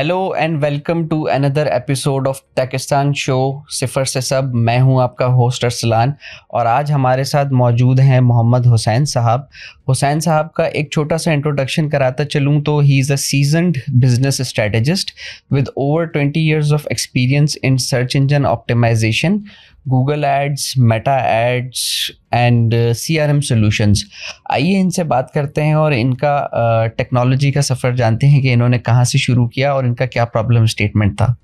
Hello and welcome to another episode of Techistan show सिफर से सब। मैं हूं आपका होस्ट अरसलान और आज हमारे साथ मौजूद हैं मोहम्मद हुसैन साहब। हुसैन साहब का एक छोटा सा इंट्रोडक्शन कराता चलूं तो he is a seasoned business strategist with over 20 years of experience in search engine optimization, Google Ads, Meta Ads and CRM solutions। आइए इनसे बात करते हैं और इनका टेक्नोलॉजी का सफ़र जानते हैं कि इन्होंने कहाँ से शुरू किया और इनका क्या प्रॉब्लम स्टेटमेंट था।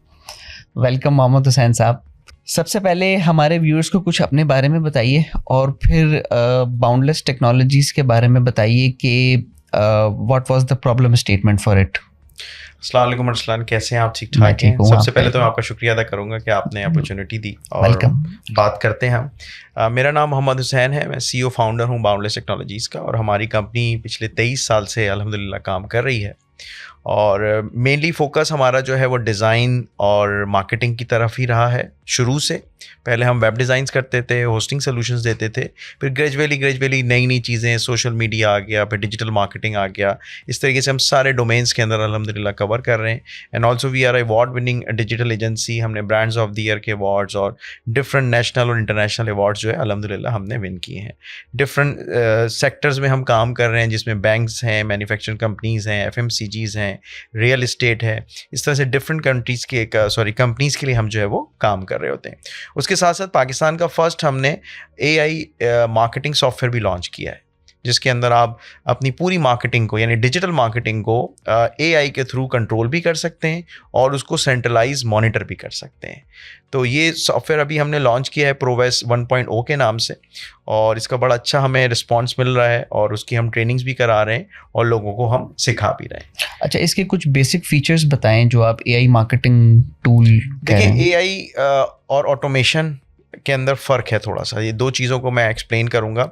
वेलकम मोहम्मद हुसैन साहब। सबसे पहले हमारे व्यूअर्स को कुछ अपने बारे में बताइए और फिर बाउंडलेस टेक्नोलॉजीज़ के बारे में बताइए कि what was the problem statement for it. अस्सलाम वालेकुम अरसलान, कैसे हैं आप? ठीक ठाक हैं? सबसे पहले तो मैं आपका शुक्रिया अदा करूंगा कि आपने अपॉर्चुनिटी दी और बात करते हैं हम। मेरा नाम मोहम्मद हुसैन है, मैं CEO फाउंडर हूं बाउंडलेस टेक्नोलॉजीज़ का और हमारी कंपनी पिछले 23 साल से अल्हम्दुलिल्लाह काम कर रही है और मेनली फोकस हमारा जो है वो डिज़ाइन और मार्केटिंग की तरफ ही रहा है शुरू से। पहले हम वेब डिज़ाइंस करते थे, होस्टिंग सॉल्यूशंस देते थे, फिर ग्रेजुअली नई नई चीज़ें, सोशल मीडिया आ गया, फिर डिजिटल मार्केटिंग आ गया। इस तरीके से हम सारे डोमेन्स के अंदर अल्हम्दुलिल्लाह कवर कर रहे हैं। And also we are award winning digital agency. हमने ब्रांड्स ऑफ द ईयर के अवार्ड्स और डिफरेंट नेशनल और इंटरनेशनल अवार्ड्स जो है अल्हम्दुलिल्लाह हमने विन किए हैं। डिफरेंट सेक्टर्स में हम काम कर रहे हैं, जिसमें बैंक्स हैं, मैन्युफैक्चरिंग कंपनीज़ हैं, FMCGs हैं, रियल इस्टेट है। इस तरह से डिफरेंट कंपनीज़ के लिए हम जो है वो काम कर रहे होते हैं। उसके साथ साथ पाकिस्तान का फर्स्ट हमने AI मार्केटिंग सॉफ्टवेयर भी लॉन्च किया है, जिसके अंदर आप अपनी पूरी मार्केटिंग को यानी डिजिटल मार्केटिंग को AI के थ्रू कंट्रोल भी कर सकते हैं और उसको सेंट्रलाइज मॉनिटर भी कर सकते हैं। तो ये सॉफ्टवेयर अभी हमने लॉन्च किया है प्रोवेस 1.0 के नाम से और इसका बड़ा अच्छा हमें रिस्पांस मिल रहा है और उसकी हम ट्रेनिंग्स भी करा रहे हैं और लोगों को हम सिखा भी रहे हैं। अच्छा, इसके कुछ बेसिक फीचर्स बताएं जो आप AI मार्केटिंग टूल। देखिए, AI और ऑटोमेशन के अंदर फ़र्क है थोड़ा सा। ये दो चीज़ों को मैं एक्सप्लेन करूँगा।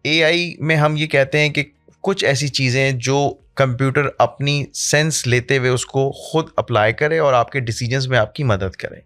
AI में हम ये कहते हैं कि कुछ ऐसी चीज़ें जो कंप्यूटर अपनी सेंस लेते हुए उसको खुद अप्लाई करे और आपके डिसीजंस में आपकी मदद करे।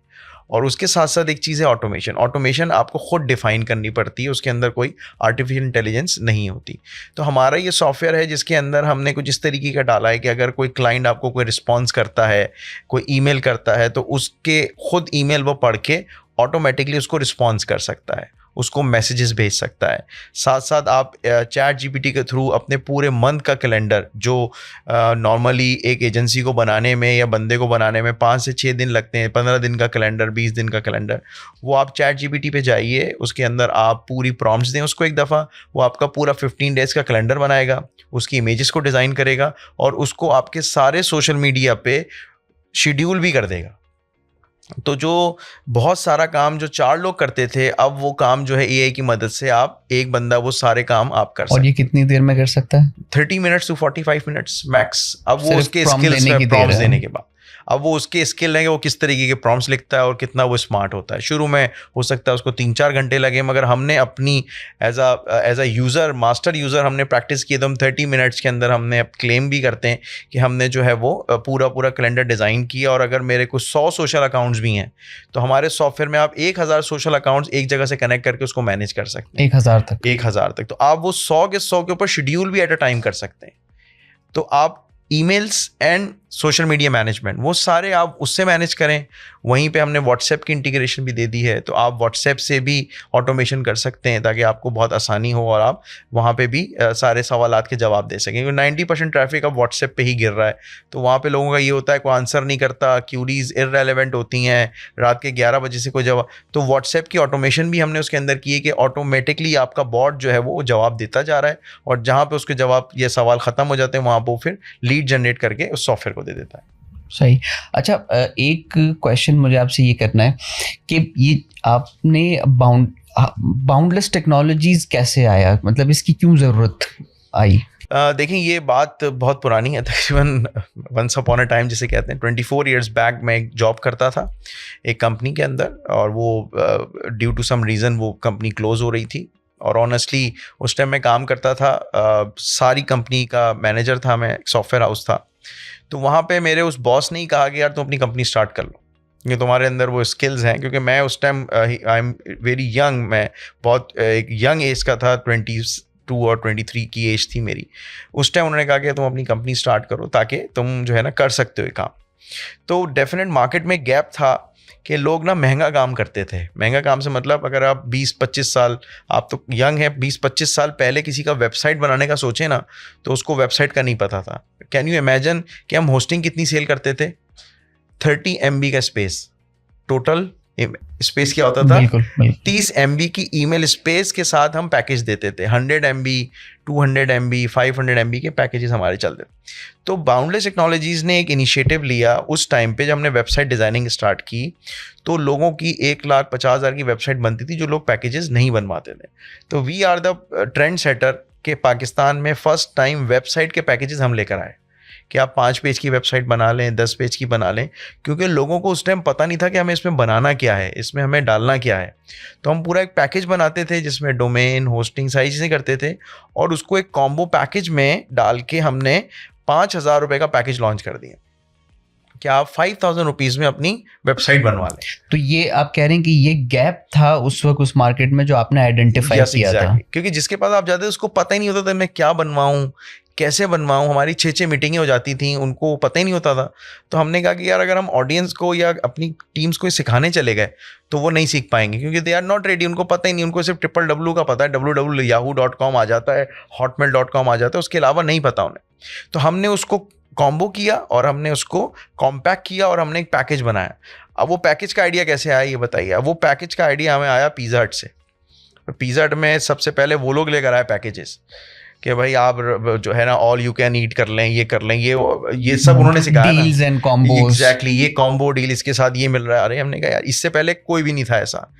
और उसके साथ साथ एक चीज़ है ऑटोमेशन आपको खुद डिफ़ाइन करनी पड़ती है, उसके अंदर कोई आर्टिफिशियल इंटेलिजेंस नहीं होती। तो हमारा ये सॉफ्टवेयर है जिसके अंदर हमने कुछ इस तरीके का डाला है कि अगर कोई क्लाइंट आपको कोई रिस्पॉन्स करता है, कोई ईमेल करता है, तो उसके खुद ईमेल वो पढ़ के ऑटोमेटिकली उसको रिस्पॉन्स कर सकता है, उसको मैसेजेस भेज सकता है। साथ साथ आप चैट GPT के थ्रू अपने पूरे मंथ का कैलेंडर, जो नॉर्मली एक एजेंसी को बनाने में या बंदे को बनाने में 5 से 6 दिन लगते हैं, 15 दिन का कैलेंडर, 20 दिन का कैलेंडर, वो आप चैट GPT पे जाइए, उसके अंदर आप पूरी प्रॉम्प्ट्स दें उसको एक दफ़ा, वो आपका पूरा 15 डेज़ का कैलेंडर बनाएगा, उसकी इमेजेस को डिज़ाइन करेगा और उसको आपके सारे सोशल मीडिया पे शेड्यूल भी कर देगा। तो जो बहुत सारा काम जो 4 लोग करते थे, अब वो काम जो है AI की मदद से आप एक बंदा वो सारे काम आप कर सकते हैं। और ये कितनी देर में कर सकता है? 30 मिनट्स to 45 मिनट्स मैक्स। अब वो उसके स्किल्स में प्रॉम्प्ट्स देने के बाद, अब वो उसके स्किल है कि वो किस तरीके के प्रॉम्प्ट्स लिखता है और कितना वो स्मार्ट होता है। शुरू में हो सकता है उसको 3-4 घंटे लगे, मगर हमने अपनी as a user, master user हमने प्रैक्टिस की, तो हम 30 मिनट्स के अंदर हमने क्लेम भी करते हैं कि हमने जो है वो पूरा कैलेंडर डिज़ाइन किया। और अगर मेरे को 100 सोशल अकाउंट्स भी हैं तो हमारे सॉफ्टवेयर में आप 1000 सोशल अकाउंट्स एक जगह से कनेक्ट करके उसको मैनेज कर सकते हैं। 1000 तक। तो आप वो 100 के 100 के ऊपर शेड्यूल भी एट अ टाइम कर सकते हैं। तो आप emails and social media management वो सारे आप उससे मैनेज करें। वहीं पे हमने व्हाट्सएप की इंटीग्रेशन भी दे दी है, तो आप व्हाट्सएप से भी ऑटोमेशन कर सकते हैं ताकि आपको बहुत आसानी हो और आप वहाँ पे भी सारे सवालात के जवाब दे सकें। क्योंकि 90% ट्रैफिक अब व्हाट्सएप पे ही गिर रहा है, तो वहाँ पे लोगों का ये होता है कोई आंसर नहीं करता, क्यूरीज इररेलेवेंट होती हैं, रात के 11 बजे से कोई जवाब। तो व्हाट्सएप की ऑटोमेशन भी हमने उसके अंदर की है कि ऑटोमेटिकली आपका बॉट जो है वो जवाब देता जा रहा है और जहाँ पर उसके जवाब ये सवाल ख़त्म हो जाते हैं वहाँ पर वो फिर लीड जनरेट करके उस सॉफ्टवेयर को दे देता है। सही। अच्छा, एक क्वेश्चन मुझे आपसे ये करना है कि ये आपने बाउंडलेस टेक्नोलॉजीज कैसे आया, मतलब इसकी क्यों ज़रूरत आई? देखें, ये बात बहुत पुरानी है, तकरीबन वंस अपॉन अ टाइम जिसे कहते हैं। 24 इयर्स बैक मैं एक जॉब करता था एक कंपनी के अंदर और वो ड्यू टू सम रीज़न वो कंपनी क्लोज़ हो रही थी। और ऑनेस्टली उस टाइम मैं काम करता था, सारी कंपनी का मैनेजर था मैं, एक सॉफ्टवेयर हाउस था। तो वहाँ पे मेरे उस बॉस ने ही कहा कि यार तुम अपनी कंपनी स्टार्ट कर लो, ये तुम्हारे अंदर वो स्किल्स हैं। क्योंकि मैं उस time I am very young, मैं बहुत एक यंग एज का था, 22 और 23 की एज थी मेरी। उस टाइम उन्होंने कहा कि तुम अपनी कंपनी स्टार्ट करो ताकि तुम जो है ना कर सकते हो ये काम। तो डेफिनेट मार्केट में गैप था कि लोग ना महंगा काम करते थे। महंगा काम से मतलब अगर आप 20-25 साल, आप तो यंग हैं, 20-25 साल पहले किसी का वेबसाइट बनाने का सोचे ना तो उसको वेबसाइट का नहीं पता था। कैन यू इमेजिन कि हम होस्टिंग कितनी सेल करते थे? 30 MB का स्पेस, टोटल स्पेस क्या होता था? बिल्कुल। 30 MB की ईमेल स्पेस के साथ हम पैकेज देते थे। 100 MB, 200 MB, 500 MB के पैकेजेस हमारे चलते थे। तो बाउंडलेस टेक्नोलॉजीज़ ने एक इनिशिएटिव लिया उस टाइम पे जब हमने वेबसाइट डिज़ाइनिंग स्टार्ट की, तो लोगों की 1,50,000 की वेबसाइट बनती थी जो लोग पैकेजेस नहीं बनवाते थे। तो we are the trend setter के पाकिस्तान में फर्स्ट टाइम वेबसाइट के पैकेजेस हम लेकर आए कि आप 5 पेज की वेबसाइट बना लें, 10 पेज की बना लें, क्योंकि लोगों को उस टाइम पता नहीं था कि हमें इसमें बनाना क्या है, इसमें हमें डालना क्या है। तो हम पूरा एक पैकेज बनाते थे जिसमें डोमेन, होस्टिंग, सारी चीज़ें करते थे और उसको एक कॉम्बो पैकेज में डाल के हमने 5,000 रुपये का पैकेज लॉन्च कर दिया कि आप 5,000 रुपीज़ में अपनी वेबसाइट बनवा लें। तो ये आप कह रहे हैं कि ये गैप था उस वक्त उस मार्केट में जो आपने आइडेंटिफाई किया था। क्योंकि जिसके पास आप जाते उसको पता ही नहीं होता था मैं क्या बनवाऊँ, कैसे बनवाऊँ। हमारी 6 मीटिंगें हो जाती थी, उनको पता ही नहीं होता था। तो हमने कहा कि यार अगर हम ऑडियंस को या अपनी टीम्स को सिखाने चले गए तो वो नहीं सीख पाएंगे, क्योंकि दे आर नॉट रेडी। उनको पता ही नहीं, उनको सिर्फ www का पता है, www.yahoo.com आ जाता है, hotmail.com आ जाता है, उसके अलावा नहीं पता उन्हें। तो हमने उसको कॉम्बो किया और हमने उसको कॉम्पैक्ट किया और हमने एक पैकेज बनाया। अब वो पैकेज का आइडिया कैसे आया ये बताइए। अब वो पैकेज का आइडिया हमें आया पिज़्ज़ा हट से। पिज़्ज़ा हट में सबसे पहले वो लोग लेकर आए पैकेजेस कि भाई आप जो है ना ऑल यू कैन ईट कर लें, ये कर लें, ये सब उन्होंने सिखाया, डील्स एंड कॉम्बोस। एग्जैक्टली, ये कॉम्बो डील, इसके साथ ये मिल रहा है। अरे हमने कहा यार इससे पहले कोई भी नहीं था ऐसा।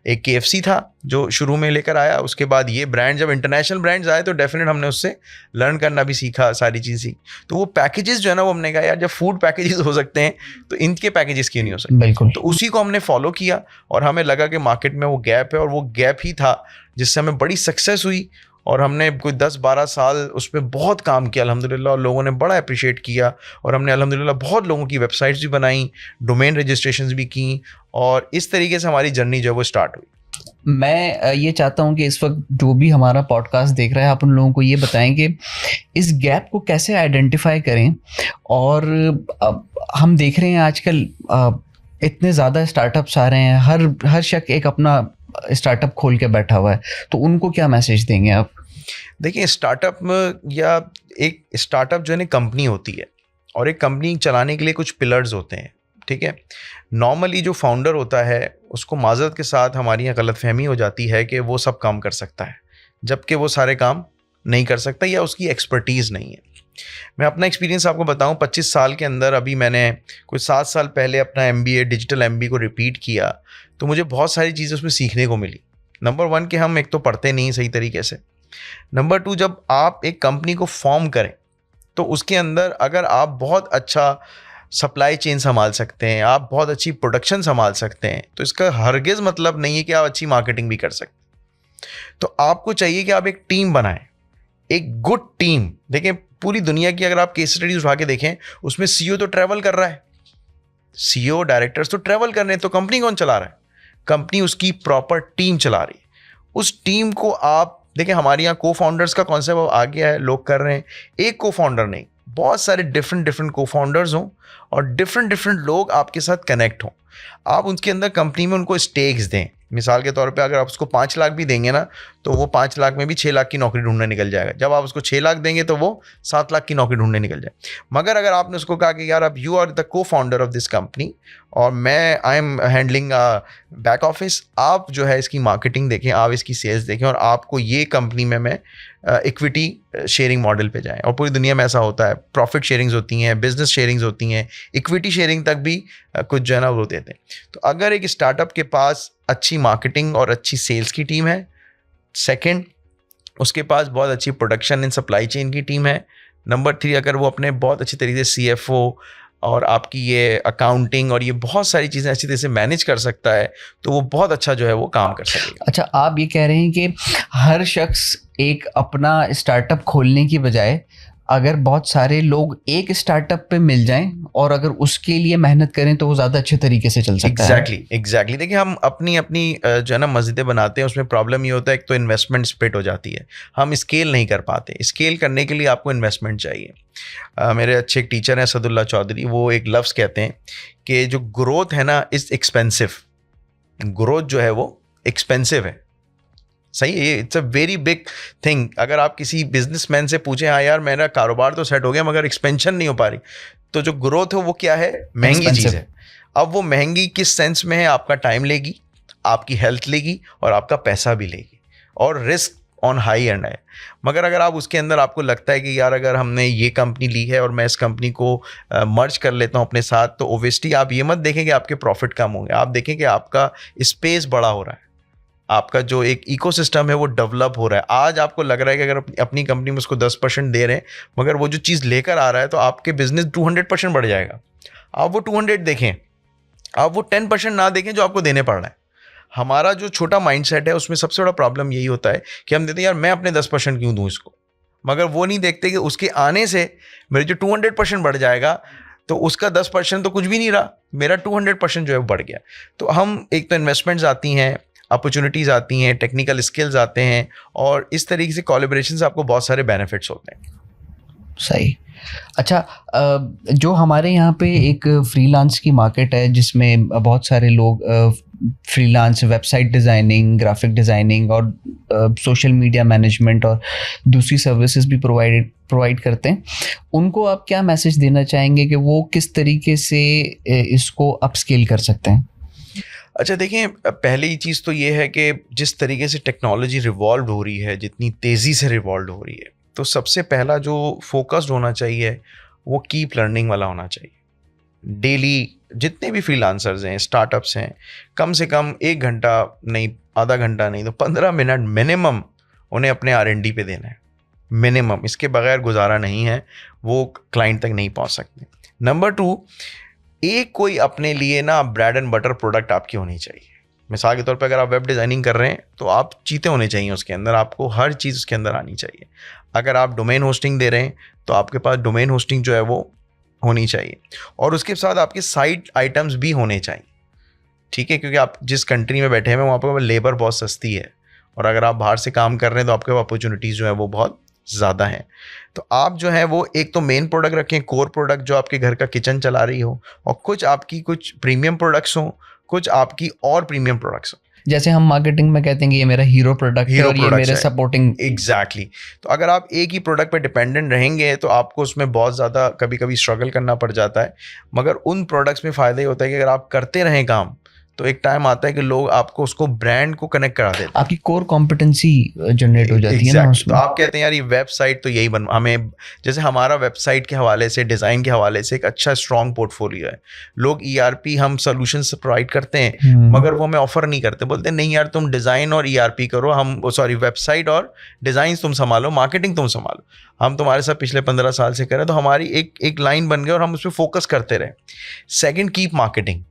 एक KFC था जो शुरू में लेकर आया, उसके बाद ये ब्रांड, जब इंटरनेशनल ब्रांड्स आए तो डेफिनेट हमने उससे लर्न करना भी सीखा, सारी चीज़ सीखी। तो वो पैकेजेस जो है ना, वो हमने कहा यार जब फूड पैकेजेस हो सकते हैं तो इनके पैकेजेस क्यों नहीं हो सकते। बिल्कुल। तो उसी को हमने फॉलो किया और हमें लगा कि मार्केट में वो गैप है और वो गैप ही था जिससे हमें बड़ी सक्सेस हुई। और हमने कोई 10-12 साल उस पर बहुत काम किया अल्हम्दुलिल्लाह, और लोगों ने बड़ा अप्रिशिएट किया। और हमने अल्हम्दुलिल्लाह बहुत लोगों की वेबसाइट्स भी बनाई, डोमेन रजिस्ट्रेशंस भी की, और इस तरीके से हमारी जर्नी जो है वो स्टार्ट हुई। मैं ये चाहता हूं कि इस वक्त जो भी हमारा पॉडकास्ट देख रहा है, आप उन लोगों को ये बताएं कि इस गैप को कैसे आइडेंटिफाई करें। और हम देख रहे हैं आजकल इतने ज़्यादा स्टार्टअप्स आ रहे हैं, हर शख्स एक अपना स्टार्टअप खोल के बैठा हुआ है, तो उनको क्या मैसेज देंगे आप? देखिए, स्टार्टअप या एक स्टार्टअप जो है ना कंपनी होती है, और एक कंपनी चलाने के लिए कुछ पिलर्स होते हैं, ठीक है। नॉर्मली जो फाउंडर होता है उसको माजरत के साथ हमारी यहाँ गलतफहमी हो जाती है कि वो सब काम कर सकता है, जबकि वो सारे काम नहीं कर सकता या उसकी एक्सपर्टीज़ नहीं है। मैं अपना एक्सपीरियंस आपको बताऊं, 25 साल के अंदर अभी मैंने कुछ 7 साल पहले अपना MBA डिजिटल MBA को रिपीट किया, तो मुझे बहुत सारी चीज़ें उसमें सीखने को मिली। नंबर 1 कि हम एक तो पढ़ते नहीं सही तरीके से। नंबर 2, जब आप एक कंपनी को फॉर्म करें तो उसके अंदर अगर आप बहुत अच्छा सप्लाई चेन संभाल सकते हैं, आप बहुत अच्छी प्रोडक्शन संभाल सकते हैं, तो इसका हरगिज़ मतलब नहीं है कि आप अच्छी मार्केटिंग भी कर सकते। तो आपको चाहिए कि आप एक टीम बनाएं, एक गुड टीम। देखें, पूरी दुनिया की अगर आप केस स्टडीज उठा के देखें, उसमें CEO तो ट्रैवल कर रहा है, CEO डायरेक्टर्स तो ट्रैवल कर रहे हैं, तो कंपनी कौन चला रहा है? कंपनी उसकी प्रॉपर टीम चला रही है। उस टीम को आप देखें, हमारे यहाँ को-फाउंडर्स का कॉन्सेप्ट आ गया है, लोग कर रहे हैं। एक को-फाउंडर नहीं, बहुत सारे डिफरेंट को-फाउंडर्स हों और डिफरेंट लोग आपके साथ कनेक्ट हों। आप उनके अंदर कंपनी में उनको स्टेक्स दें। मिसाल के तौर पे अगर आप उसको 5 लाख भी देंगे ना, तो वो 5 लाख में भी 6 लाख की नौकरी ढूंढने निकल जाएगा। जब आप उसको 6 लाख देंगे तो वो 7 लाख की नौकरी ढूंढने निकल जाए। मगर अगर आपने उसको कहा कि यार अब you are the co-founder of this company और I am handling back office, आप जो है इसकी मार्केटिंग देखें, आप इसकी सेल्स देखें, और आपको ये कंपनी में मैं इक्विटी शेयरिंग मॉडल पे जाएं। और पूरी दुनिया में ऐसा होता है, प्रॉफिट शेयरिंग्स होती हैं, बिजनेस शेयरिंग्स होती हैं, इक्विटी शेयरिंग तक भी कुछ जो है ना वो देते हैं। तो अगर एक स्टार्टअप के पास अच्छी मार्केटिंग और अच्छी सेल्स की टीम है, सेकंड उसके पास बहुत अच्छी प्रोडक्शन एंड सप्लाई चेन की टीम है, नंबर 3 अगर वो अपने बहुत अच्छी तरीके से CFO और आपकी ये अकाउंटिंग और ये बहुत सारी चीज़ें अच्छी तरह से मैनेज कर सकता है, तो वो बहुत अच्छा जो है वो काम कर सकेगा। अच्छा, आप ये कह रहे हैं कि हर शख्स एक अपना स्टार्टअप खोलने की बजाय अगर बहुत सारे लोग एक स्टार्टअप पे मिल जाएं और अगर उसके लिए मेहनत करें तो वो ज़्यादा अच्छे तरीके से चल सकता है। एग्जैक्टली। देखिए, हम अपनी अपनी जो है ना मस्जिदें बनाते हैं, उसमें प्रॉब्लम ये होता है, एक तो इन्वेस्टमेंट स्प्लिट हो जाती है, हम स्केल नहीं कर पाते। स्केल करने के लिए आपको इन्वेस्टमेंट चाहिए। मेरे अच्छे एक टीचर हैं असदुल्ला चौधरी, वो एक लफ्ज़ कहते हैं कि जो ग्रोथ है ना इज़ एक्सपेंसिव। ग्रोथ जो है वो एक्सपेंसिव है। सही है, ये it's a very big thing. अगर आप किसी बिजनेसमैन से पूछें, हाँ यार मेरा कारोबार तो सेट हो गया मगर एक्सपेंशन नहीं हो पा रही, तो जो ग्रोथ है वो क्या है? महंगी चीज़ है। अब वो महंगी किस सेंस में है? आपका टाइम लेगी, आपकी हेल्थ लेगी और आपका पैसा भी लेगी, और रिस्क ऑन हाई एंड है। मगर अगर आप उसके अंदर आपको लगता है कि यार अगर हमने ये कंपनी ली है और मैं इस कंपनी को मर्ज कर लेता हूँ अपने साथ, तो ओब्वियसली आप ये मत देखें कि आपके प्रॉफिट कम होंगे, आप देखें कि आपका स्पेस बड़ा हो रहा है, आपका जो एक इकोसिस्टम है वो डेवलप हो रहा है। आज आपको लग रहा है कि अगर अपनी कंपनी में उसको 10% दे रहे हैं, मगर वो जो चीज़ लेकर आ रहा है तो आपके बिजनेस 200% बढ़ जाएगा। आप वो 200 देखें, आप वो 10% ना देखें जो आपको देने पड़ रहा है। हमारा जो छोटा माइंडसेट है उसमें सबसे बड़ा प्रॉब्लम यही होता है कि हम देते हैं यार मैं अपने 10% क्यों दूं इसको, मगर वो नहीं देखते कि उसके आने से मेरे जो 200% बढ़ जाएगा, तो उसका 10% तो कुछ भी नहीं रहा, मेरा 200% जो है बढ़ गया। तो हम एक तो इन्वेस्टमेंट्स आती हैं, अपॉर्चुनिटीज़ आती हैं, टेक्निकल स्किल्स आते हैं, और इस तरीके से कोलैबोरेशन से आपको बहुत सारे बेनिफिट्स होते हैं। सही। अच्छा, जो हमारे यहाँ पे एक फ्रीलांस की मार्केट है जिसमें बहुत सारे लोग freelance website designing, graphic designing और सोशल मीडिया मैनेजमेंट और दूसरी सर्विसेज भी प्रोवाइड करते हैं, उनको आप क्या मैसेज देना चाहेंगे कि वो किस तरीके से इसको अपस्केल कर सकते हैं? अच्छा देखिए, पहली चीज़ तो ये है कि जिस तरीके से टेक्नोलॉजी रिवॉल्व हो रही है, जितनी तेज़ी से रिवॉल्व हो रही है, तो सबसे पहला जो फोकस्ड होना चाहिए वो कीप लर्निंग वाला होना चाहिए। डेली जितने भी फ्रीलांसर्स हैं, स्टार्टअप्स हैं, कम से कम 1 घंटा नहीं, आधा घंटा नहीं, तो 15 मिनट मिनिमम उन्हें अपने R&D पे देना है, मिनिमम। इसके बगैर गुजारा नहीं है, वो क्लाइंट तक नहीं पहुंच सकते। नंबर 2, एक कोई अपने लिए ना ब्रेड एंड बटर प्रोडक्ट आपकी होनी चाहिए। मिसाल के तौर पे अगर आप वेब डिज़ाइनिंग कर रहे हैं तो आप चीते होने चाहिए उसके अंदर, आपको हर चीज़ उसके अंदर आनी चाहिए। अगर आप डोमेन होस्टिंग दे रहे हैं तो आपके पास डोमेन होस्टिंग जो है वो होनी चाहिए, और उसके साथ आपके साइड आइटम्स भी होने चाहिए, ठीक है? क्योंकि आप जिस कंट्री में बैठे हैं वहाँ पर लेबर बहुत सस्ती है, और अगर आप बाहर से काम कर रहे हैं तो आपके अपॉर्चुनिटीज़ जो है वो बहुत ज़्यादा हैं। तो आप जो है वो एक तो मेन प्रोडक्ट रखें, कोर प्रोडक्ट जो आपके घर का किचन चला रही हो, और कुछ आपकी कुछ प्रीमियम प्रोडक्ट्स हों, कुछ आपकी और प्रीमियम प्रोडक्ट्स हों। जैसे हम मार्केटिंग में कहते हैं कि ये मेरा हीरो प्रोडक्ट है और ये मेरे सपोर्टिंग। एग्जैक्टली। तो अगर आप एक ही प्रोडक्ट पे डिपेंडेंट रहेंगे तो आपको उसमें बहुत ज़्यादा कभी कभी स्ट्रगल करना पड़ जाता है, मगर उन प्रोडक्ट्स में फ़ायदा ये होता है कि अगर आप करते रहें काम, तो एक टाइम आता है कि लोग आपको उसको ब्रांड को कनेक्ट करा देते हैं, आपकी कोर कॉम्पिटेंसी जनरेट हो जाती है ना उसमें। तो आप कहते हैं यार ये वेबसाइट तो यही बन, हमें जैसे हमारा वेबसाइट के हवाले से, डिज़ाइन के हवाले से एक अच्छा स्ट्रॉन्ग पोर्टफोलियो है। लोग ERP हम सोल्यूशंस प्रोवाइड करते हैं, मगर वो हमें ऑफर नहीं करते, बोलते हैं नहीं यार तुम डिज़ाइन और ERP करो, हम वेबसाइट और डिज़ाइन तुम संभालो, मार्केटिंग तुम संभालो, हम तुम्हारे साथ पिछले 15 साल से करें। तो हमारी एक लाइन बन गई और हम उस पर फोकस करते रहे। Second, keep marketing,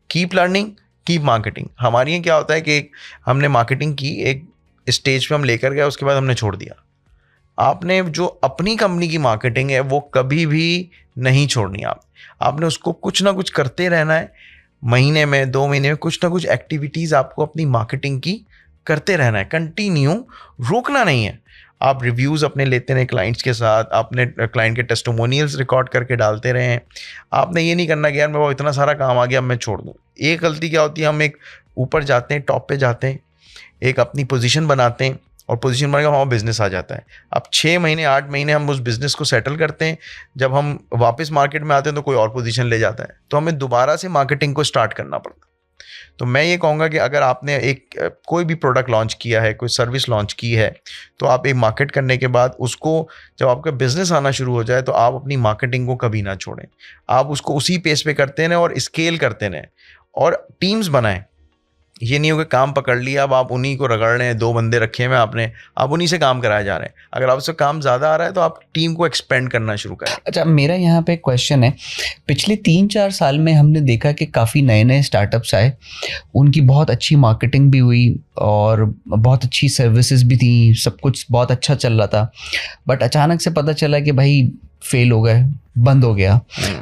keep learning, keep marketing. हमारे यहाँ क्या होता है कि आपने मार्केटिंग की, एक स्टेज पे हम लेकर गए, उसके बाद हमने छोड़ दिया। आपने जो अपनी कंपनी की मार्केटिंग है वो कभी भी नहीं छोड़नी। आपने उसको कुछ ना कुछ करते रहना है, महीने में 2 महीने में कुछ ना कुछ एक्टिविटीज़ आपको अपनी मार्केटिंग की करते रहना है, कंटिन्यू, रोकना नहीं है। आप रिव्यूज़ अपने लेते रहें क्लाइंट्स के साथ, आपने क्लाइंट के टेस्टिमोनियल्स रिकॉर्ड करके डालते रहें। आपने ये नहीं करना कि यार मेरे को इतना सारा काम आ गया अब मैं छोड़ दूँ। एक गलती क्या होती है, हम एक ऊपर जाते हैं, टॉप पे जाते हैं, एक अपनी पोजीशन बनाते हैं, और पोजीशन बन के हमारा बिजनेस आ जाता है। अब 6 महीने 8 महीने हम उस बिज़नेस को सेटल करते हैं, जब हम वापस मार्केट में आते हैं तो कोई और पोजीशन ले जाता है, तो हमें दोबारा से मार्केटिंग को स्टार्ट करना पड़ता है। तो मैं ये कहूँगा कि अगर आपने कोई भी प्रोडक्ट लॉन्च किया है, कोई सर्विस लॉन्च की है, तो आप एक मार्केट करने के बाद उसको जब आपका बिजनेस आना शुरू हो जाए तो आप अपनी मार्केटिंग को कभी ना छोड़ें। आप उसको उसी पेस पे करते रहें और स्केल करते रहें, और टीम्स बनाएं। ये नहीं हो कि काम पकड़ लिया, अब आप उन्हीं को रगड़ रहे हैं, 2 बंदे रखे हुए आपने, आप उन्हीं से काम कराए जा रहे हैं। अगर आपसे काम ज़्यादा आ रहा है तो आप टीम को एक्सपेंड करना शुरू करें। अच्छा, मेरा यहाँ पे क्वेश्चन है, पिछले 3-4 साल में हमने देखा कि काफ़ी नए नए स्टार्टअप्स आए, उनकी बहुत अच्छी मार्केटिंग भी हुई और बहुत अच्छी सर्विसेज भी थी, सब कुछ बहुत अच्छा चल रहा था, बट अचानक से पता चला कि भाई फेल हो गए, बंद हो गया।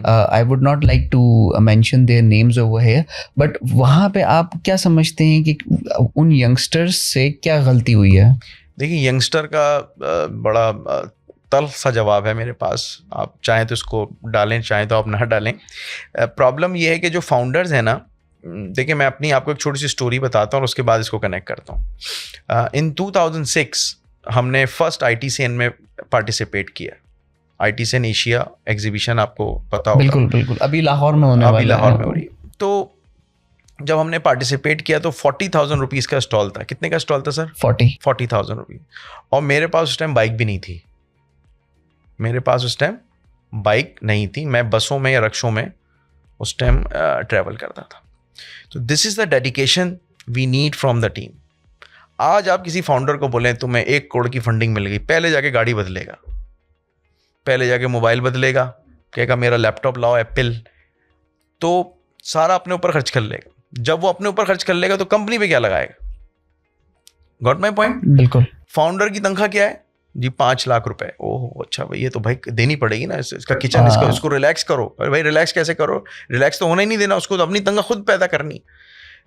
I would not like to mention their names over here, but वहाँ पे आप क्या समझते हैं कि उन यंगस्टर्स से क्या गलती हुई है? देखिए, यंगस्टर का बड़ा तल्ख सा जवाब है मेरे पास। आप चाहें तो इसको डालें, चाहें तो आप ना डालें। प्रॉब्लम ये है कि जो फाउंडर्स हैं ना, देखिए मैं अपनी आपको एक छोटी सी स्टोरी बताता हूँ और उसके बाद इसको कनेक्ट करता हूँ। इन 2006 हमने फर्स्ट ITCN में पार्टिसिपेट किया। ITCN एशिया एग्जीबिशन आपको पता होगा। बिल्कुल बिल्कुल, अभी लाहौर में होने वाला है। अभी लाहौर में हो रही है। तो जब हमने पार्टिसिपेट किया तो 40,000 रुपीज़ का स्टॉल था। कितने का स्टॉल था सर? 40,000 रुपीज़। और मेरे पास उस टाइम बाइक भी नहीं थी। मेरे पास उस टाइम बाइक नहीं थी, मैं बसों में या रिक्शों में उस टाइम ट्रैवल करता था। तो this is the dedication we need from the team. आज आप किसी फाउंडर को बोलें तुम्हें 1 करोड़ की फंडिंग मिल गई, पहले जाके गाड़ी बदलेगा, पहले जाके मोबाइल बदलेगा, कहेगा मेरा लैपटॉप लाओ एप्पल, तो सारा अपने ऊपर खर्च कर लेगा। जब वो अपने ऊपर खर्च कर लेगा तो कंपनी पे क्या लगाएगा? Got my point? बिल्कुल। फाउंडर की तनख्वाह क्या है जी? 5 लाख रुपए। ओह अच्छा भाई, ये तो भाई देनी पड़ेगी ना, इसका किचन, इसको रिलैक्स करो। अरे भाई रिलैक्स कैसे करो? रिलैक्स तो होना ही नहीं देना उसको, तो अपनी तनख्वाह खुद पैदा करनी।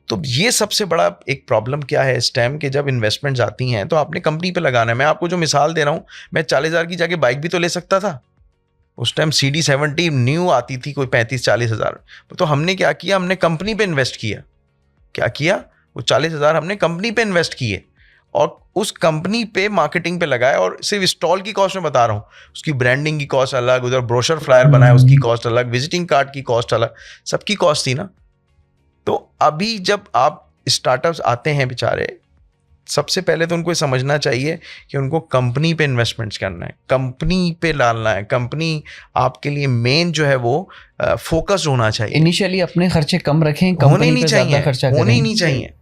तो ये सबसे बड़ा एक प्रॉब्लम क्या है इस टाइम के, जब इन्वेस्टमेंट्स आती हैं तो आपने कंपनी पे लगाना है। मैं आपको जो मिसाल दे रहा हूँ, मैं 40,000 की जाके बाइक भी तो ले सकता था। उस टाइम CD70 न्यू आती थी, कोई 35-40 हज़ार। तो हमने क्या किया? हमने कंपनी पे इन्वेस्ट किया। क्या किया? वो 40,000 हमने कंपनी पे इन्वेस्ट किए और उस कंपनी पे मार्केटिंग पे लगाया। और सिर्फ स्टॉल की कॉस्ट में बता रहा हूँ, उसकी ब्रांडिंग की कॉस्ट अलग, उधर ब्रोशर फ्लायर बनाया उसकी कॉस्ट अलग, विजिटिंग कार्ड की कॉस्ट अलग, सबकी कॉस्ट थी ना। तो अभी जब आप स्टार्टअप्स आते हैं बेचारे, सबसे पहले तो उनको समझना चाहिए कि उनको कंपनी पे इन्वेस्टमेंट्स करना है, कंपनी पे डालना है। कंपनी आपके लिए मेन जो है वो फोकस होना चाहिए। इनिशियली अपने खर्चे कम रखें, कंपनी पे ज़्यादा खर्चा करें। होने ही नहीं चाहिए।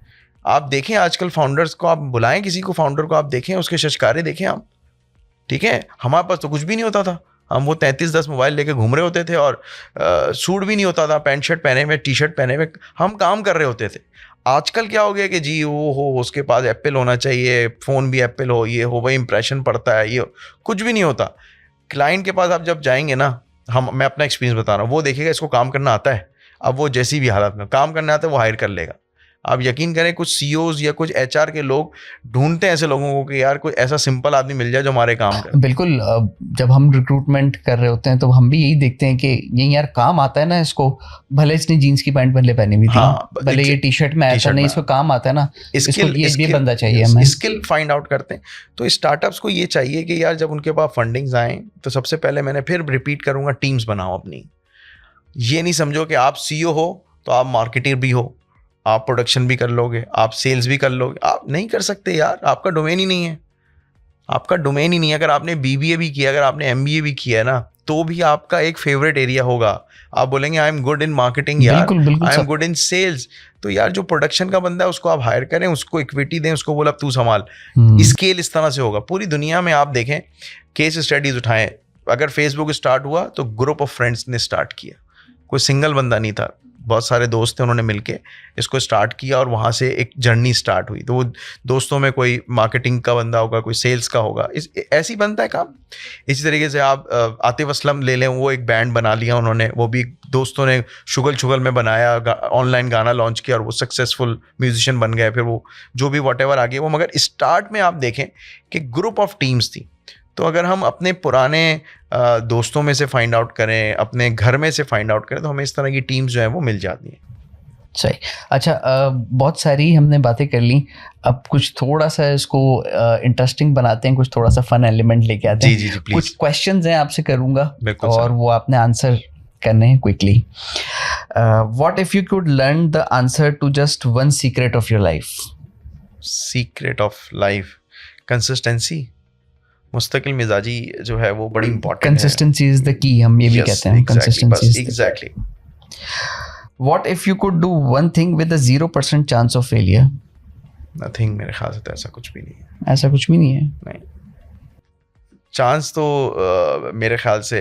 आप देखें आजकल फाउंडर्स को, आप बुलाएं किसी को, फाउंडर को आप देखें, उसके शशकारे देखें आप, ठीक है? हमारे पास तो कुछ भी नहीं होता था, हम वो 3310 मोबाइल लेके घूम रहे होते थे और सूट भी नहीं होता था, पैंट शर्ट पहने हुए, टी-शर्ट पहने हुए हम काम कर रहे होते थे। आजकल क्या हो गया कि जी वो हो, उसके पास एप्पल होना चाहिए, फ़ोन भी एप्पल हो, ये हो, वही इंप्रेशन पड़ता है, ये कुछ भी नहीं होता। क्लाइंट के पास आप जब जाएंगे ना, मैं अपना एक्सपीरियंस बता रहा हूँ, वो देखेगा इसको काम करना आता है। अब वो जैसी भी हालत में काम करना आता है वो हायर कर लेगा। आप यकीन करें, कुछ CEOs या कुछ HR के लोग ढूंढते हैं ऐसे लोगों को कि यार कोई ऐसा सिंपल आदमी मिल जाए जो हमारे काम करे। बिल्कुल। जब हम रिक्रूटमेंट कर रहे होते हैं तो हम भी यही देखते हैं कि ये यार काम आता है ना इसको, भले इसने जीन्स की पैंट पहनी हुई थी, हाँ, भले ये टी-शर्ट में आया था, नहीं इसको काम आता है ना, इसको ये बंदा चाहिए हमें। स्किल फाइंड आउट करते हैं। तो स्टार्टअप्स को ये चाहिए कि यार जब उनके पास फंडिंग्स आए तो सबसे पहले, मैंने फिर रिपीट करूंगा, टीम्स बनाओ अपनी। ये नहीं समझो कि आप CEO हो तो आप मार्केटर भी हो, आप प्रोडक्शन भी कर लोगे, आप सेल्स भी कर लोगे। आप नहीं कर सकते यार, आपका डोमेन ही नहीं है, आपका डोमेन ही नहीं है। अगर आपने BBA भी किया, अगर आपने MBA भी किया है ना, तो भी आपका एक फेवरेट एरिया होगा। आप बोलेंगे I am good in marketing यार, I am good in sales. तो यार जो प्रोडक्शन का बंदा है उसको आप हायर करें, उसको इक्विटी दें, उसको बोला तू संभाल। स्केल इस तरह से होगा। पूरी दुनिया में आप देखें, केस स्टडीज उठाएं, अगर फेसबुक स्टार्ट हुआ तो ग्रुप ऑफ फ्रेंड्स ने स्टार्ट किया, कोई सिंगल बंदा नहीं था, बहुत सारे दोस्त थे, उन्होंने मिलके इसको स्टार्ट किया और वहाँ से एक जर्नी स्टार्ट हुई। तो वो दोस्तों में कोई मार्केटिंग का बंदा होगा, कोई सेल्स का होगा, ऐसी बनता है काम। इसी तरीके से आप आतिफ असलम ले लें, वो एक बैंड बना लिया उन्होंने, वो भी दोस्तों ने शुगल में बनाया, ऑनलाइन गाना लॉन्च किया और वो सक्सेसफुल म्यूजिशियन बन गए। फिर वो जो भी व्हाटएवर आगे वो, मगर स्टार्ट में आप देखें कि ग्रुप ऑफ टीम्स थी। तो अगर हम अपने पुराने दोस्तों में से फाइंड आउट करें, अपने घर में से फाइंड आउट करें, तो हमें इस तरह की टीम्स जो है वो मिल जाती हैं। सही। अच्छा, बहुत सारी हमने बातें कर ली, अब कुछ थोड़ा सा इसको इंटरेस्टिंग बनाते हैं, कुछ थोड़ा सा फन एलिमेंट लेके आते हैं। जी, कुछ क्वेश्चंस हैं आपसे करूँगा और वो आपने आंसर करने हैं quickly. What if you could learn the answer to just one secret of your life? Secret of life, consistency, मुस्तकिल मिजाजी जो है वो बड़ी इंपॉर्टेंट है। कंसिस्टेंसी इज द की, हम ये भी कहते हैं। Consistency exactly. What if you could do one thing with a 0% chance of failure? Nothing, मेरे ख्याल से तो ऐसा कुछ भी नहीं है. ऐसा कुछ भी नहीं है. नहीं. चांस तो मेरे ख्याल से,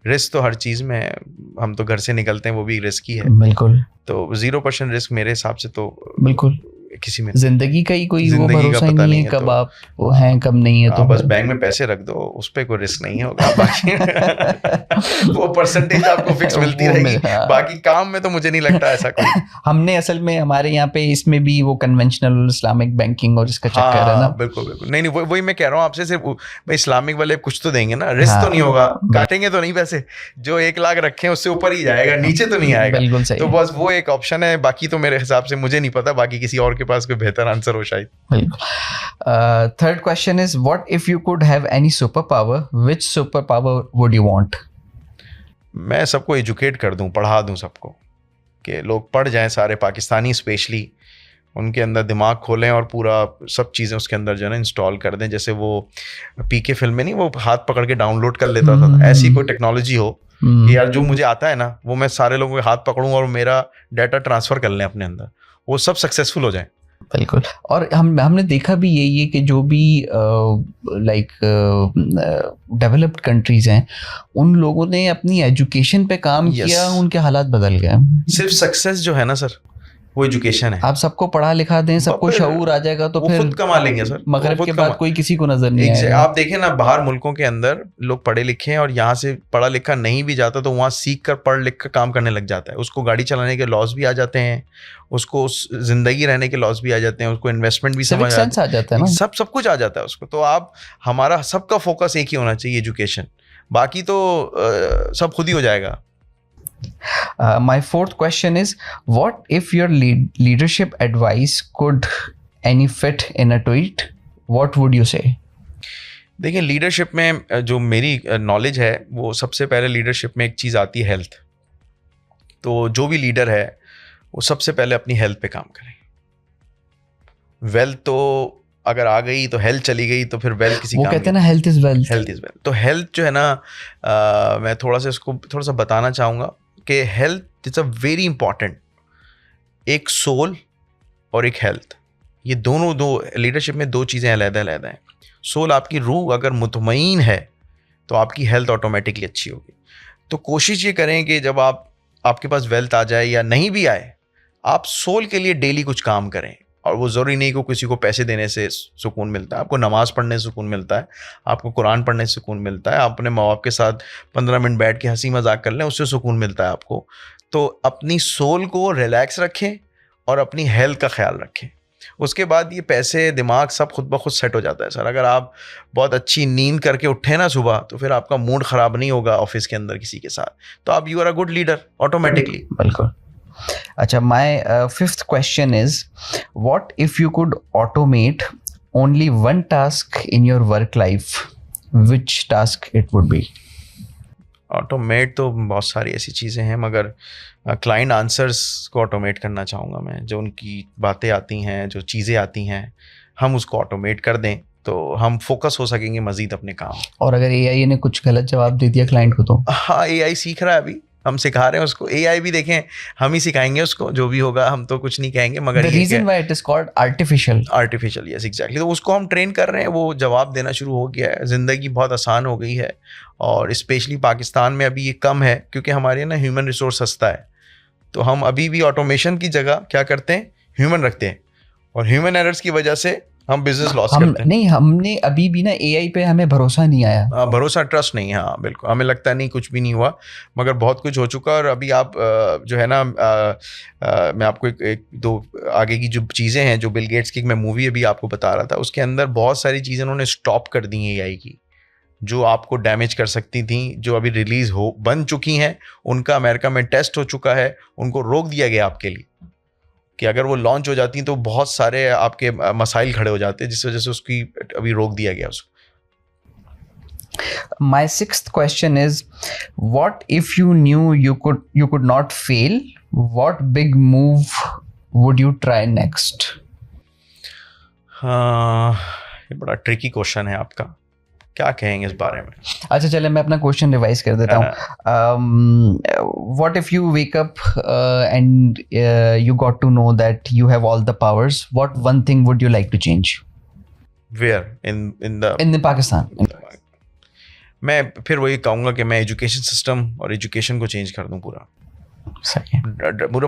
रिस्क तो हर चीज़ में है. हम तो घर से निकलते हैं, वो भी रिस्क ही है. बिल्कुल. तो 0% रिस्क मेरे हिसाब से तो बिल्कुल किसी में जिंदगी का ही कोई वो भरोसा ही नहीं है कब आप वो हैं कब नहीं है. तो बस बैंक में पैसे रख दो, उस पे कोई रिस्क नहीं होगा. बाकी वो परसेंटेज आपको फिक्स मिलती रहेगी. बाकी काम में तो मुझे नहीं लगता ऐसा कोई. हमने असल में हमारे यहाँ पे इसमें भी वो कन्वेंशनल इस्लामिक बैंकिंग और इसका चक्कर है ना. बिल्कुल बिल्कुल. नहीं वही मैं कह रहा हूँ आपसे. सिर्फ भाई इस्लामिक वाले कुछ तो देंगे ना, रिस्क तो नहीं होगा, काटेंगे तो नहीं पैसे. जो 1 लाख रखे हैं उससे ऊपर ही जाएगा, नीचे तो नहीं आएगा. बिल्कुल सही. तो बस वो एक ऑप्शन है. बाकी तो मेरे हिसाब से मुझे नहीं पता, बाकी किसी और के पास कोई बेहतर आंसर हो शायद. Third question is, what if you could have any superpower? Which superpower would you want? मैं सबको एजुकेट कर दूं, पढ़ा दूं सबको, कि लोग पढ़ जाएं सारे पाकिस्तानी, स्पेशली उनके अंदर दिमाग खोलें और पूरा सब चीज़ें उसके अंदर जो है ना इंस्टॉल कर दें. जैसे वो पीके फिल्म में नहीं, वो हाथ पकड़ के डाउनलोड कर लेता था, ऐसी कोई टेक्नोलॉजी हो कि यार जो मुझे आता है ना वो मैं सारे लोगों के हाथ पकड़ूं और मेरा डाटा ट्रांसफ़र कर लें अपने अंदर, वो सब सक्सेसफुल हो जाए. बिल्कुल. और हमने देखा भी यही है कि जो भी लाइक डेवलप्ड कंट्रीज हैं उन लोगों ने अपनी एजुकेशन पे काम किया, उनके हालात बदल गए. सिर्फ सक्सेस जो है ना सर, वो एजुकेशन है. आप सबको पढ़ा लिखा दें, सबको शऊर आ जाएगा तो फिर खुद कमा लेंगे सर. मगरिब के बाद कोई किसी को नजर नहीं आएगा. आप देखें ना, बाहर मुल्कों के अंदर लोग पढ़े लिखे हैं और यहाँ से पढ़ा लिखा नहीं भी जाता तो वहाँ सीख कर पढ़ लिख कर काम करने लग जाता है. उसको गाड़ी चलाने के लॉस भी आ जाते हैं, उसको जिंदगी रहने के लॉस भी आ जाते हैं, उसको इन्वेस्टमेंट भी समझ आ जाता है ना, सब कुछ आ जाता है उसको. तो आप हमारा सबका फोकस एक ही होना चाहिए, एजुकेशन. बाकी तो सब खुद ही हो जाएगा. My fourth question is, what if your leadership advice could any fit in a tweet? What would you say? देखिए, लीडरशिप में जो मेरी नॉलेज है वो सबसे पहले लीडरशिप में एक चीज़ आती है, हेल्थ. तो जो भी लीडर है वो सबसे पहले अपनी हेल्थ पे काम करें. वेल्थ तो अगर आ गई तो हेल्थ चली गई तो फिर वेल्थ किसी वो कहते हैं ना, health is wealth. Health is wealth. तो हेल्थ जो है ना, मैं थोड़ा सा इसको थोड़ा सा बताना चाहूँगा कि health is a very important. एक सोल और एक हेल्थ, ये दोनों दो लीडरशिप में दो चीज़ें अलग-अलग हैं. सोल, आपकी रूह अगर मुतमईन है तो आपकी हेल्थ ऑटोमेटिकली अच्छी होगी. तो कोशिश ये करें कि जब आपके पास वेल्थ आ जाए या नहीं भी आए, आप सोल के लिए डेली कुछ काम करें. और वो ज़रूरी नहीं कि किसी को पैसे देने से सुकून मिलता है. आपको नमाज़ पढ़ने से सुकून मिलता है, आपको कुरान पढ़ने से सुकून मिलता है, आप अपने माँ बाप के साथ 15 मिनट बैठ के हंसी मजाक कर लें, उससे सुकून मिलता है आपको. तो अपनी सोल को रिलैक्स रखें और अपनी हेल्थ का ख्याल रखें. उसके बाद ये पैसे, दिमाग सब खुद ब खुद सेट हो जाता है सर. अगर आप बहुत अच्छी नींद करके उठे ना सुबह, तो फिर आपका मूड ख़राब नहीं होगा ऑफिस के अंदर किसी के साथ. तो आप you are a good leader automatically. बिल्कुल. अच्छा, my fifth question is, what if you could automate only one task in your work life? Which task it would be? Automate तो बहुत सारी ऐसी चीज़ें हैं, मगर क्लाइंट आंसर्स को ऑटोमेट करना चाहूँगा मैं. जो उनकी बातें आती हैं, जो चीज़ें आती हैं, हम उसको ऑटोमेट कर दें तो हम फोकस हो सकेंगे मज़ीद अपने काम. और अगर एआई ने कुछ गलत जवाब दे दिया क्लाइंट को तो? हाँ, एआई सीख रहा है अभी, हम सिखा रहे हैं उसको. एआई भी देखें, हम ही सिखाएंगे उसको, जो भी होगा हम तो कुछ नहीं कहेंगे. मगर the reason why it is called artificial, yes exactly. तो उसको हम ट्रेन कर रहे हैं, वो जवाब देना शुरू हो गया है. ज़िंदगी बहुत आसान हो गई है और स्पेशली पाकिस्तान में अभी ये कम है क्योंकि हमारे ना ह्यूमन रिसोर्स सस्ता है. तो हम अभी भी ऑटोमेशन की जगह क्या करते हैं, ह्यूमन रखते हैं, और ह्यूमन एरर्स की वजह से हम बिजनेस लॉस करते हैं. नहीं, हमने अभी भी ना एआई पे हमें भरोसा नहीं आया. भरोसा, ट्रस्ट नहीं है. हाँ बिल्कुल, हमें लगता है नहीं कुछ भी नहीं हुआ, मगर बहुत कुछ हो चुका. और अभी आप जो है ना, मैं आपको एक दो आगे की जो चीज़ें हैं, जो बिल गेट्स की मैं मूवी अभी आपको बता रहा था, उसके अंदर बहुत सारी चीज़ें उन्होंने स्टॉप कर दी हैं एआई की, जो आपको डैमेज कर सकती थी, जो अभी रिलीज़ बन चुकी हैं. उनका अमेरिका में टेस्ट हो चुका है, उनको रोक दिया गया आपके लिए कि अगर वो लॉन्च हो जाती तो बहुत सारे आपके मसाइल खड़े हो जाते, जिस वजह से उसकी अभी रोक दिया गया उसको. My sixth question is, what if you knew you could not fail? What big move would you try next? हाँ, ये बड़ा ट्रिकी क्वेश्चन है आपका. क्या कहेंगे इस बारे में? अच्छा चले मैं अपना क्वेश्चन रिवाइज कर देता हूँ. What if you wake up and you got to know that you have all the powers? What one thing would you like to change? Where in the Pakistan? मैं फिर वही कहूँगा कि मैं एजुकेशन सिस्टम और एजुकेशन को change कर दूँ पूरा. सही है.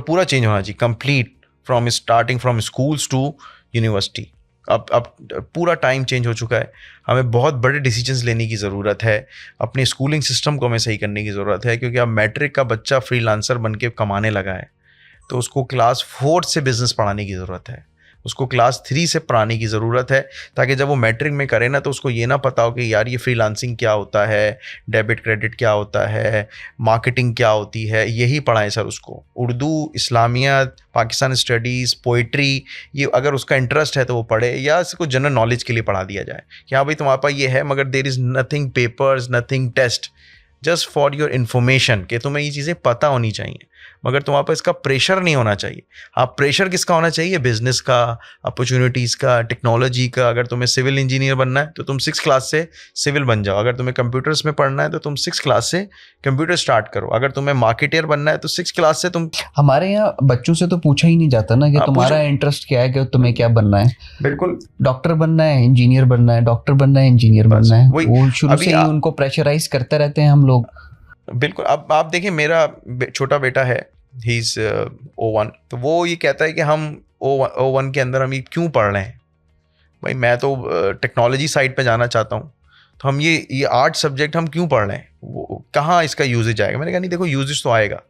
पूरा चेंज होना चाहिए, complete starting from schools to university. अब पूरा टाइम चेंज हो चुका है. हमें बहुत बड़े डिसीजंस लेने की ज़रूरत है. अपने स्कूलिंग सिस्टम को हमें सही करने की ज़रूरत है, क्योंकि अब मैट्रिक का बच्चा फ्रीलांसर बन के कमाने लगा है, तो उसको क्लास 4 से बिज़नेस पढ़ाने की ज़रूरत है, उसको क्लास 3 से पढ़ाने की ज़रूरत है, ताकि जब वो मैट्रिक में करे ना तो उसको ये ना पता हो कि यार ये फ्रीलांसिंग क्या होता है, डेबिट क्रेडिट क्या होता है, मार्केटिंग क्या होती है. यही पढ़ाएं सर उसको. उर्दू, इस्लामियत, पाकिस्तान स्टडीज़, पोइट्री, ये अगर उसका इंटरेस्ट है तो वो पढ़े, या इसको जनरल नॉलेज के लिए पढ़ा दिया जाए कि हाँ भाई तुम्हारे पास ये है, मगर there is nothing papers, nothing test, just for your information, कि तुम्हें ये चीज़ें पता होनी चाहिए, मगर तुम्हारे पास इसका प्रेशर नहीं होना चाहिए. हाँ, प्रेशर किसका होना चाहिए? बिजनेस का, अपॉर्चुनिटीज़ का, टेक्नोलॉजी का. अगर तुम्हें सिविल इंजीनियर बनना है तो तुम 6 क्लास से सिविल बन जाओ. अगर तुम्हें कंप्यूटर्स में पढ़ना है तो तुम 6 क्लास से कंप्यूटर स्टार्ट करो. अगर तुम्हें मार्केटियर बनना है तो 6 क्लास से तुम. हमारे यहाँ बच्चों से तो पूछा ही नहीं जाता ना कि तुम्हारा इंटरेस्ट क्या है, कि तुम्हें क्या बनना है. बिल्कुल, डॉक्टर बनना है, इंजीनियर बनना है, डॉक्टर बनना है, इंजीनियर बनना है. वो शुरू से ही उनको प्रेशराइज करते रहते हैं हम लोग. बिल्कुल. अब आप देखिए, मेरा छोटा बेटा है, ही इज़ O1, तो वो ये कहता है कि हम O1 के अंदर हम ये क्यों पढ़ रहे हैं भाई, मैं तो टेक्नोलॉजी साइड पे जाना चाहता हूँ, तो हम ये 8 सब्जेक्ट हम क्यों पढ़ रहे हैं, वो कहाँ इसका यूजेज आएगा. मैंने कहा नहीं देखो, यूजेज तो आएगा.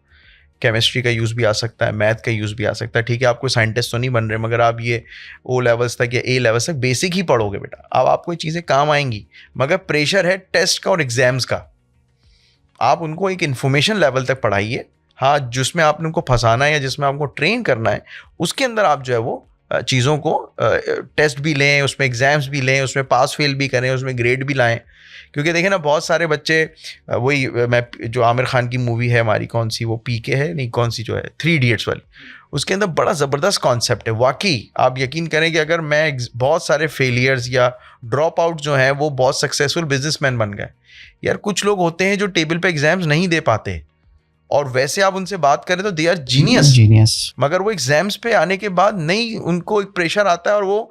केमिस्ट्री का यूज़ भी आ सकता है, मैथ का यूज़ भी आ सकता है. ठीक है, आप कोई साइंटिस्ट तो नहीं बन रहे, मगर आप ये O लेवल्स तक या A लेवल्स तक बेसिक ही पढ़ोगे बेटा. अब आपको ये चीज़ें काम आएंगी, मगर प्रेशर है टेस्ट का और एग्जाम्स का. आप उनको एक इन्फॉर्मेशन लेवल तक पढ़ाइए. हाँ, जिसमें आपने उनको फंसाना है या जिसमें आपको ट्रेन करना है, उसके अंदर आप जो है वो चीज़ों को टेस्ट भी लें, उसमें एग्ज़ाम्स भी लें, उसमें पास फेल भी करें, उसमें ग्रेड भी लाएं. क्योंकि देखें ना, बहुत सारे बच्चे, वही मैं जो आमिर खान की मूवी है हमारी, कौन सी वो, PK है नहीं, कौन सी जो है 3 इडियट्स वाली, उसके अंदर बड़ा ज़बरदस्त कॉन्सेप्ट है. वाकई आप यकीन करें कि अगर मैं बहुत सारे फेलियर्स या ड्रॉप आउट जो हैं वो बहुत सक्सेसफुल बिजनेसमैन बन गए. यार कुछ लोग होते हैं जो टेबल पे एग्जाम्स नहीं दे पाते, और वैसे आप उनसे बात करें तो दे आर जीनियस, मगर वो एग्जाम्स पे आने के बाद नहीं, उनको एक प्रेशर आता है और वो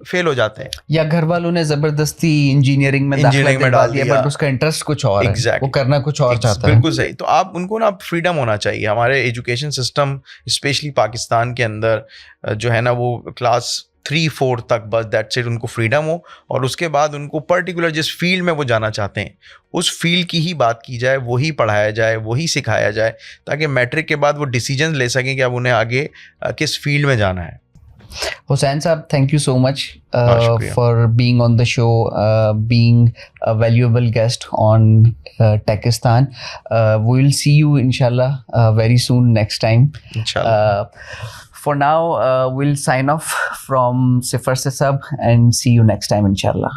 फेल हो जाते हैं. या घर वालों ने जबरदस्ती इंजीनियरिंग में डाल दिया, बट उसका इंटरेस्ट कुछ और है, वो करना कुछ और चाहता है. बिल्कुल सही. तो आप उनको ना फ्रीडम होना चाहिए. हमारे एजुकेशन सिस्टम स्पेशली पाकिस्तान के अंदर जो है ना, वो क्लास 3-4 तक बस दैट्स इट, उनको फ्रीडम हो, और उसके बाद उनको पर्टिकुलर जिस फील्ड में वो जाना चाहते हैं उस फील्ड की ही बात की जाए, वही पढ़ाया जाए, वही सिखाया जाए, ताकि मैट्रिक के बाद वो डिसीजन ले सकें कि अब उन्हें आगे किस फील्ड में जाना है. Hussain Saab, thank you so much for being on the show, being a valuable guest on Techistan. We will see you inshallah very soon next time. Inshallah. For now, we'll sign off from Sifar se Sab and see you next time inshallah.